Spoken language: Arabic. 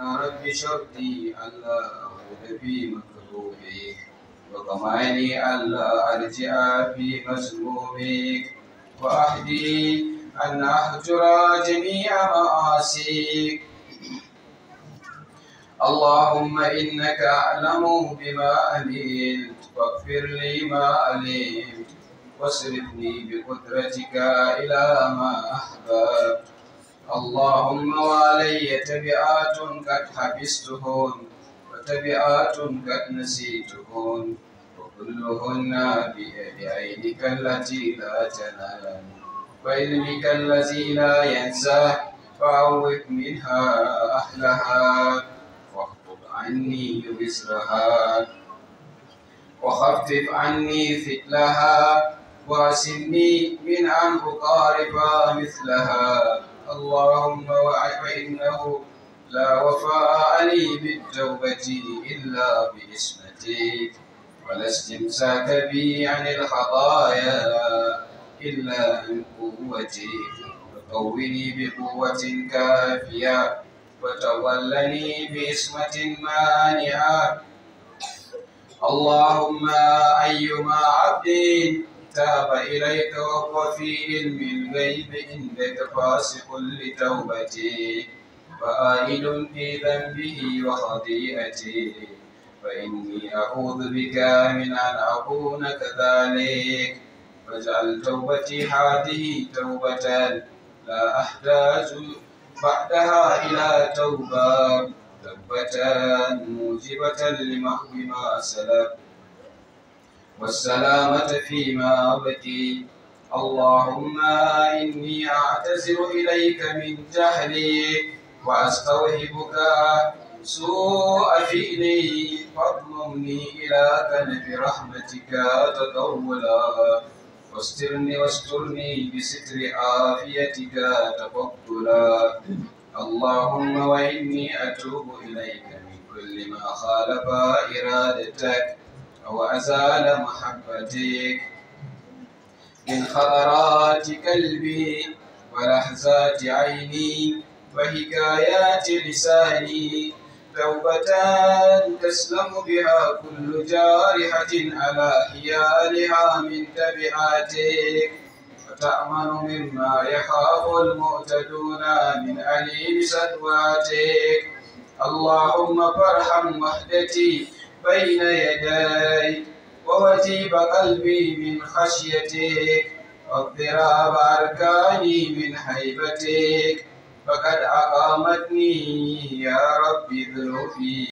رب شرطي ألا أعود في مكروبك وطمعني ألا أرجع في مسلوبك وأهدي أن أهجر جميع مآسيك. اللهم إنك أعلم بما عملت فاغفر لي ما علمت واصرفني بقدرتك إلى ما أحببت. اللهم وعلي تبعات قد حفظتهن وتبعات قد نسيتهن وكلهن بعينك التي لا تنام وعلمك الذي لا ينسى فعوض منها أهلها واخفض عني وزرها وخفف عني ثقلها واسمني من أن أقارب مثلها. اللهم وإنه لا وفاء لي بالتوبة إلا بإسمتك ولا استمساك بي عن الخطايا إلا من قوتك وقوني بقوة كافية وتولني بإسمة مانعة. اللهم أيما عبد تاب إليك وهو في علم الغيب عندك فاسق لتوبته وآئل في ذنبه وخطيئته فإني أعوذ بك من أن أكون كذلك فاجعل توبتي هذه توبة لا أحتاج بعدها إلى توبة موجبة لمحو ما سلف والسلامة فيما بقي. اللهم إني أعتذر إليك من جهلي وأستوهبك سوء فعلي فاضممني إلى كنف رحمتك تطولا واسترني بستر عافيتك تفضلا. اللهم وإني أتوب إليك من كل ما خالف إرادتك وأزال محبتك من خطرات قلبي ولحظات عيني وحكايات لساني توبة تسلم بها كل جارحة على حيالها من تبعاتك وتأمن مما يخاف المعتدون من أليم سدواتك. اللهم فارحم وحدتي بين يديك ووجيب قلبي من خشيتك واضطراب أركاني من هيبتك فقد أقامتني يا رب ذنوبي